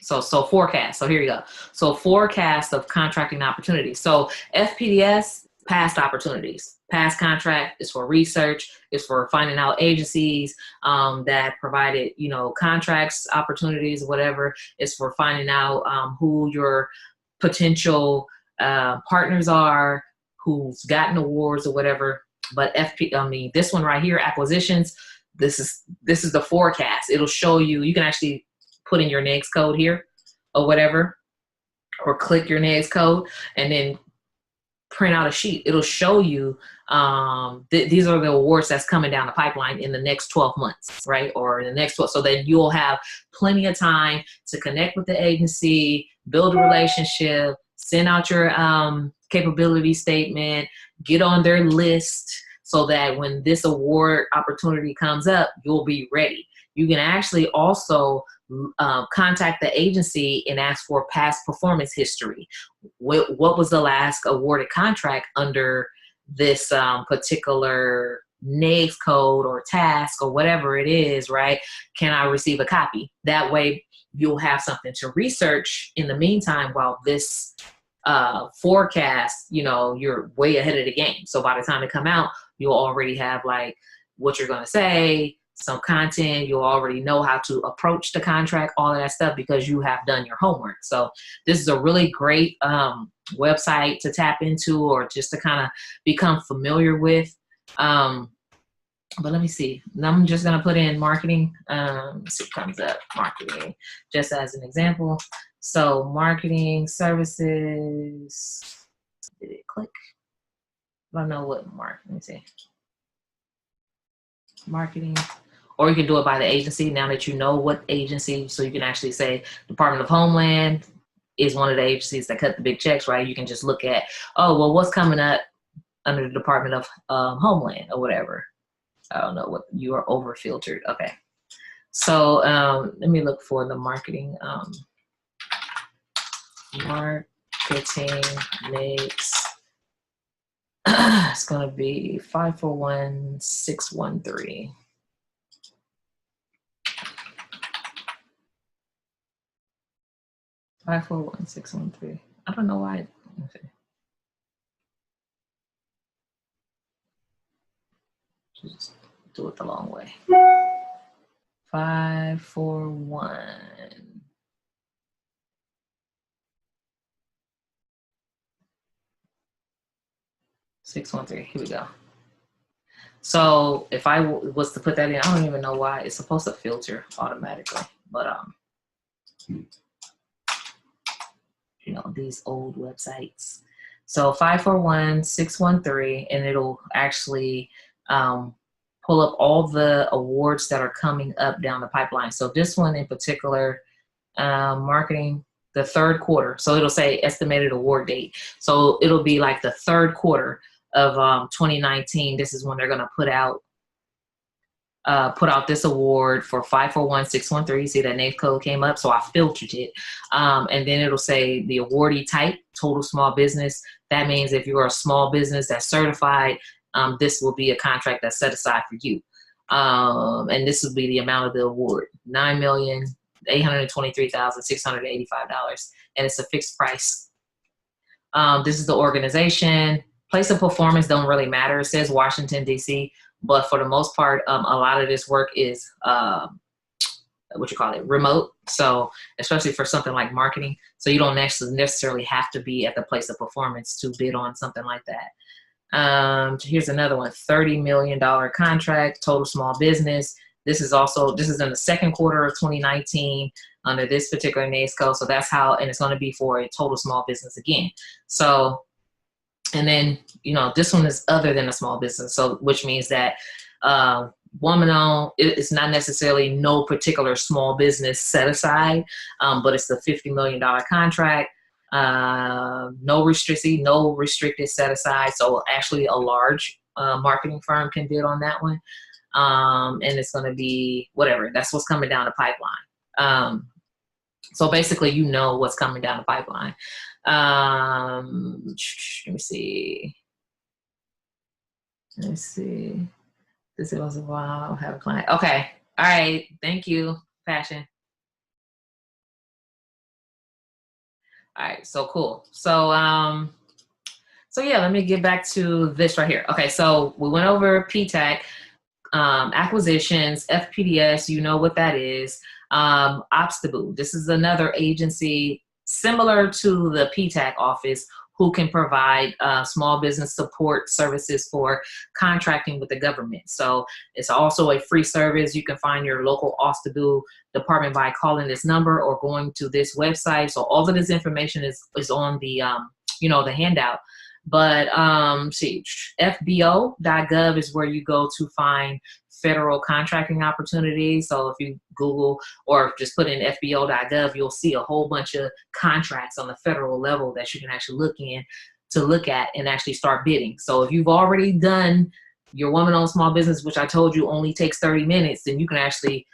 Speaker 1: so forecast. So here you go. So forecast of contracting opportunities. So FPDS, past opportunities. Past contract is for research, is for finding out agencies that provided, you know, contracts, opportunities, whatever. It's for finding out who your potential partners are, who's gotten awards or whatever. But this one right here, acquisitions, this is the forecast. It'll show you, you can actually put in your NAICS code here or whatever, or click your NAICS code and then print out a sheet. It'll show you these are the awards that's coming down the pipeline in the next 12 months, right? Or in the next 12, so that you'll have plenty of time to connect with the agency, build a relationship, send out your capability statement, get on their list, so that when this award opportunity comes up, you'll be ready. you can actually also contact the agency and ask for past performance history. What was the last awarded contract under this particular NAICS code or task or whatever it is, right? Can I receive a copy? That way you'll have something to research in the meantime while this forecast, you're way ahead of the game. So by the time it come out, you'll already have like what you're going to say, some content, you'll already know how to approach the contract, all of that stuff, because you have done your homework. So this is a really great website to tap into or just to kind of become familiar with. But let me see. I'm just going to put in marketing. Let's see what comes up. Marketing, just as an example. So marketing services. Did it click? I don't know what mark. Let me see. Marketing. Or you can do it by the agency now that you know what agency. So you can actually say Department of Homeland is one of the agencies that cut the big checks, right? You can just look at, oh, well, what's coming up under the Department of Homeland or whatever. I don't know what you are over filtered. Okay. So let me look for the marketing. Marketing makes, it's going to be 541613. I don't know why. Okay. Just do it the long way. 541. Here we go. So if I was to put that in, I don't even know why it's supposed to filter automatically, but these old websites. So 541613, and it'll actually pull up all the awards that are coming up down the pipeline. So this one in particular, marketing, the third quarter. So it'll say estimated award date. So it'll be like the third quarter of 2019. This is when they're going to put out this award for 541613. See that NAICS code came up, so I filtered it. And then it'll say the awardee type, total small business. That means if you're a small business that's certified, this will be a contract that's set aside for you. And this will be the amount of the award, $9,823,685. And it's a fixed price. This is the organization. Place of performance don't really matter. It says Washington, D.C., but for the most part, a lot of this work is, remote. So especially for something like marketing. So you don't necessarily have to be at the place of performance to bid on something like that. Here's another one, $30 million contract, total small business. This is in the second quarter of 2019 under this particular NAICS code. So that's how, and it's going to be for a total small business again. So, and then, this one is other than a small business. So, which means that, woman-owned, it's not necessarily no particular small business set aside, but it's the $50 million contract. No restricted set aside. So actually a large marketing firm can bid on that one. And it's going to be whatever. That's what's coming down the pipeline. So basically, what's coming down the pipeline. Let me see. This was a while. I'll have a client. Okay. All right. Thank you. Passion. All right, so cool. So yeah, let me get back to this right here. Okay, so we went over PTAC, acquisitions, FPDS, you know what that is. Obstabu, this is another agency similar to the PTAC office who can provide small business support services for contracting with the government. So it's also a free service. You can find your local Obstabu department by calling this number or going to this website. So all of this information is on the, the handout. But see, fbo.gov is where you go to find federal contracting opportunities. So if you Google or just put in fbo.gov, you'll see a whole bunch of contracts on the federal level that you can actually look at and actually start bidding. So if you've already done your woman-owned small business, which I told you only takes 30 minutes, then you can actually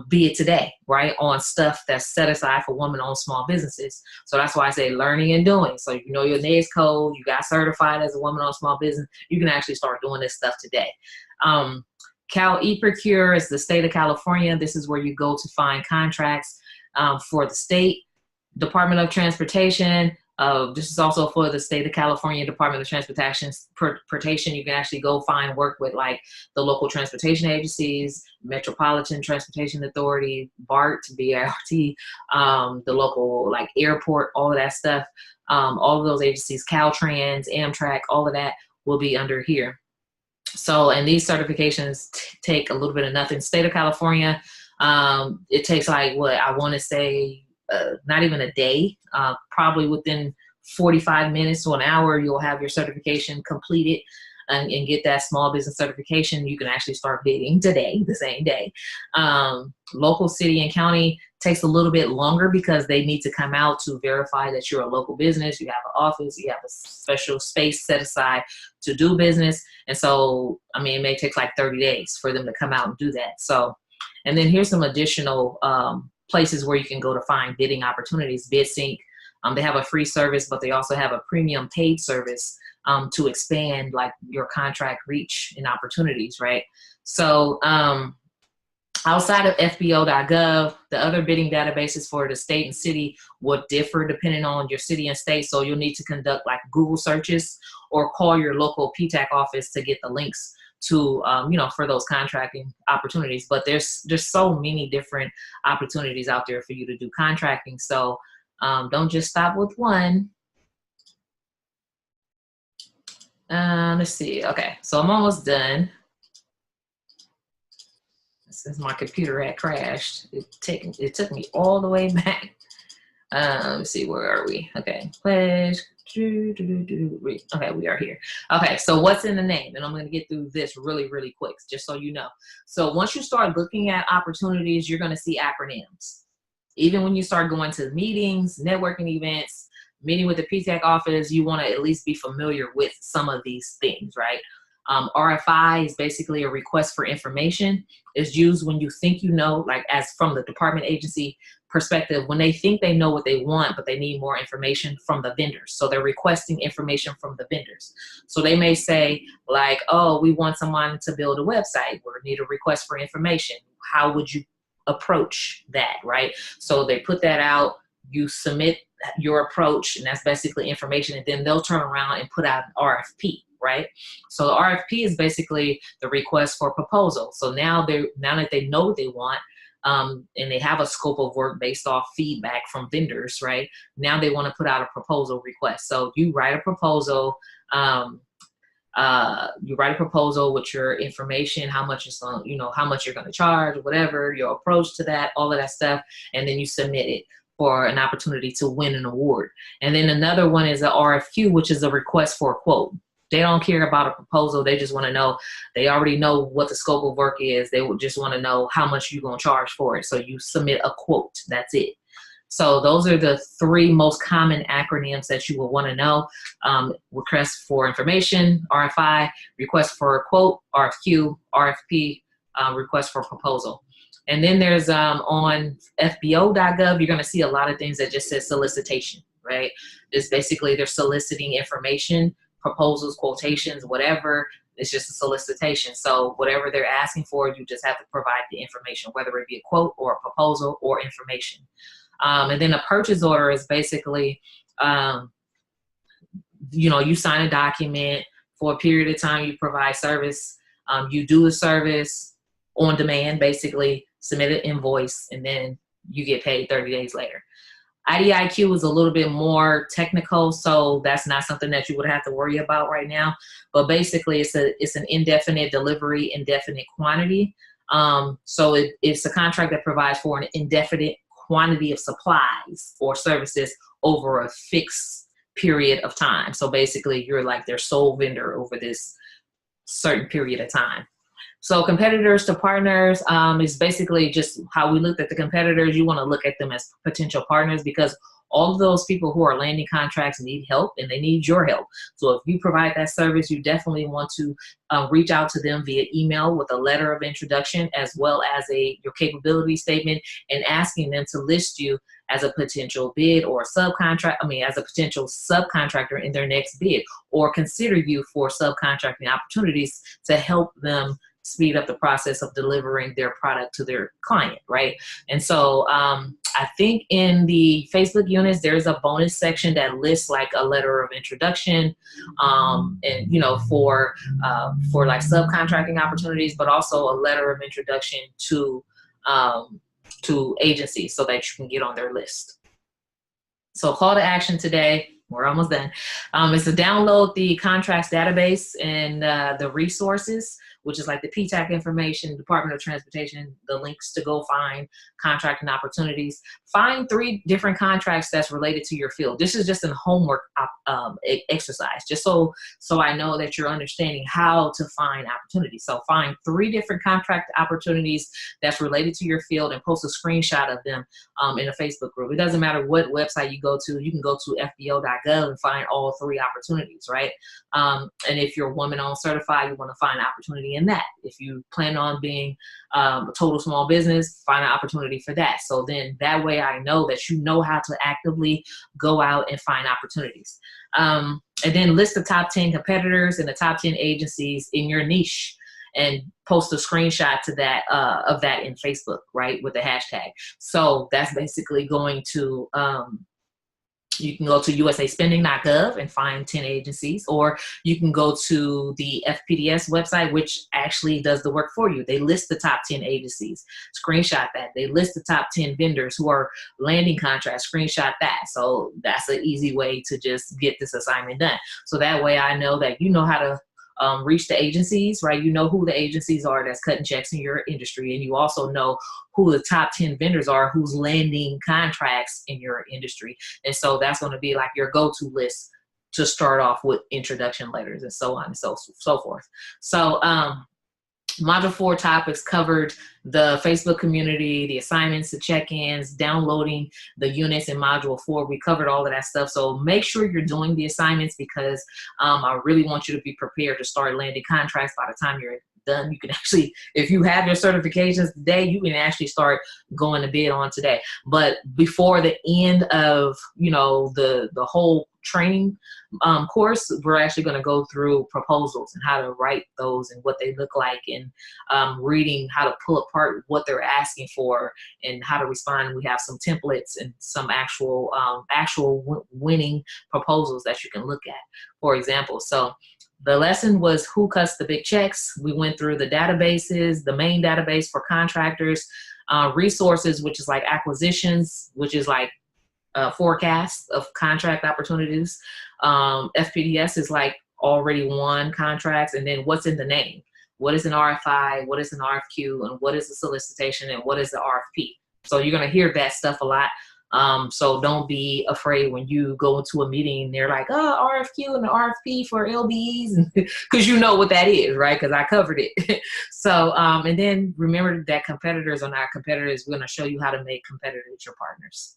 Speaker 1: be it today, right? On stuff that's set aside for women-owned small businesses. So that's why I say learning and doing. So you know your NAICS code, you got certified as a woman-owned small business, you can actually start doing this stuff today. Cal eProcure is the state of California. This is where you go to find contracts for the state Department of Transportation. This is also for the state of California Department of Transportation. You can actually go find work with like the local transportation agencies, Metropolitan Transportation Authority, BART, BART, the local like airport, all of that stuff. All of those agencies, Caltrans, Amtrak, all of that will be under here. So, and these certifications take a little bit of nothing. State of California, it takes like what I want to say, not even a day, probably within 45 minutes to an hour, you'll have your certification completed and get that small business certification. You can actually start bidding today, the same day. Local city and county takes a little bit longer because they need to come out to verify that you're a local business. You have an office, you have a special space set aside to do business. And so, I mean, it may take like 30 days for them to come out and do that. So, and then here's some additional places where you can go to find bidding opportunities. BidSync, they have a free service, but they also have a premium paid service to expand like your contract reach and opportunities, right? So outside of FBO.gov, the other bidding databases for the state and city will differ depending on your city and state. So you'll need to conduct like Google searches or call your local PTAC office to get the links to, for those contracting opportunities. But there's so many different opportunities out there for you to do contracting. So don't just stop with one. Let's see. Okay, so I'm almost done. Since my computer had crashed, it took me all the way back. Let's see, where are we? Okay, pledge. Okay, we are here. Okay, so what's in the name? And I'm going to get through this really, really quick, just so you know. So once you start looking at opportunities, you're going to see acronyms. Even when you start going to meetings, networking events, meeting with the PTAC office, you want to at least be familiar with some of these things, right? RFI is basically a request for information. It's used when you think you know, like as from the department agency perspective, when they think they know what they want, but they need more information from the vendors. So they're requesting information from the vendors. So they may say like, oh, we want someone to build a website or need a request for information. How would you approach that, right? So they put that out, you submit your approach, and that's basically information, and then they'll turn around and put out an RFP, right? So the RFP is basically the request for proposal. So now that they know what they want, and they have a scope of work based off feedback from vendors, right? Now they want to put out a proposal request. So you write a proposal, with your information, how much it's going, how much you're going to charge, whatever, your approach to that, all of that stuff, and then you submit it for an opportunity to win an award. And then another one is an RFQ, which is a request for a quote. They don't care about a proposal. They just want to know, they already know what the scope of work is. They would just want to know how much you're going to charge for it. So you submit a quote. That's it. So those are the three most common acronyms that you will want to know. Request for information, RFI, request for a quote, RFQ, RFP, request for proposal. And then there's on FBO.gov, you're going to see a lot of things that just says solicitation, right? It's basically they're soliciting information, proposals, quotations, whatever. It's just a solicitation. So whatever they're asking for, you just have to provide the information, whether it be a quote or a proposal or information. And then a purchase order is basically, you sign a document for a period of time, you provide service, you do the service on demand, basically submit an invoice, and then you get paid 30 days later. IDIQ is a little bit more technical, so that's not something that you would have to worry about right now. But basically, it's an indefinite delivery, indefinite quantity. So it's a contract that provides for an indefinite quantity of supplies or services over a fixed period of time. So basically, you're like their sole vendor over this certain period of time. So competitors to partners is basically just how we looked at the competitors. You want to look at them as potential partners, because All of those people who are landing contracts need help, and they need your help. So if you provide that service, you definitely want to reach out to them via email with a letter of introduction, as well as your capability statement, and asking them to list you as a potential bid or as a potential subcontractor in their next bid, or consider you for subcontracting opportunities to help them speed up the process of delivering their product to their client, right? And so I think in the Facebook units, there's a bonus section that lists like a letter of introduction, and for like subcontracting opportunities, but also a letter of introduction to agencies so that you can get on their list. So call to action today. We're almost done. Is to download the contracts database and the resources, which is like the PTAC information, Department of Transportation, the links to go find contracting opportunities. Find 3 different contracts that's related to your field. This is just a homework exercise, just so I know that you're understanding how to find opportunities. So find 3 different contract opportunities that's related to your field and post a screenshot of them in a Facebook group. It doesn't matter what website you go to. You can go to FBO.gov and find all 3 opportunities, right? And if you're woman-owned certified, you want to find opportunity in that. If you plan on being a total small business, find an opportunity for that. So then that way I know that you know how to actively go out and find opportunities. And then list the top 10 competitors and the top 10 agencies in your niche, and post a screenshot to that of that in Facebook, right, with the hashtag. So that's basically going to you can go to usaspending.gov and find 10 agencies, or you can go to the FPDS website, which actually does the work for you. They list the top 10 agencies, screenshot that. They list the top 10 vendors who are landing contracts, screenshot that. So that's an easy way to just get this assignment done. So that way I know that you know how to reach the agencies, right? You know who the agencies are that's cutting checks in your industry, and you also know who the top 10 vendors are who's landing contracts in your industry. And so that's going to be like your go-to list to start off with introduction letters and so on and so forth. So Module 4 topics covered the Facebook community, the assignments, the check-ins, downloading the units in Module 4. We covered all of that stuff. So make sure you're doing the assignments, because I really want you to be prepared to start landing contracts by the time you're done. You can actually, if you have your certifications today, you can actually start going to bid on today. But before the end of, the whole training course, we're actually going to go through proposals and how to write those and what they look like, and reading how to pull apart what they're asking for and how to respond. We have some templates and some actual winning proposals that you can look at, for example. So the lesson was who cuts the big checks. We went through the databases, the main database for contractors, resources, which is like acquisitions, which is like forecasts of contract opportunities. FPDS is like already won contracts, and then what's in the name. What is an RFI? What is an RFQ? And what is a solicitation? And what is the RFP? So you're going to hear that stuff a lot. So don't be afraid when you go into a meeting and they're like, oh, RFQ and the RFP for LBEs, because you know what that is, right? Because I covered it. So, and then remember that competitors are not competitors. We're going to show you how to make competitors your partners.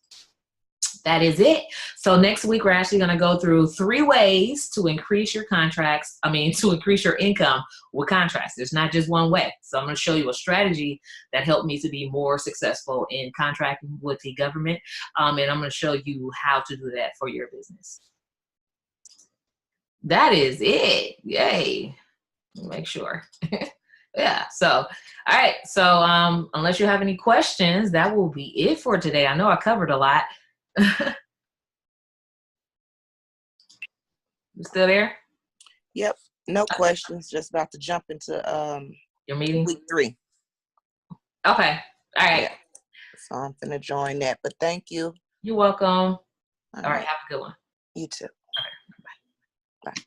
Speaker 1: That is it. So next week, we're actually going to go through 3 ways to increase your to increase your income with contracts. There's not just one way. So I'm going to show you a strategy that helped me to be more successful in contracting with the government. And I'm going to show you how to do that for your business. That is it. Yay. Make sure. Yeah. So, all right. So unless you have any questions, that will be it for today. I know I covered a lot. You still there?
Speaker 3: Yep. No questions. Just about to jump into
Speaker 1: your meeting,
Speaker 3: week 3.
Speaker 1: Okay. All right.
Speaker 3: Yeah. So I'm gonna join that. But thank you.
Speaker 1: You're welcome. All right. Have a good one.
Speaker 3: You too.
Speaker 1: All right. Bye.
Speaker 3: Bye.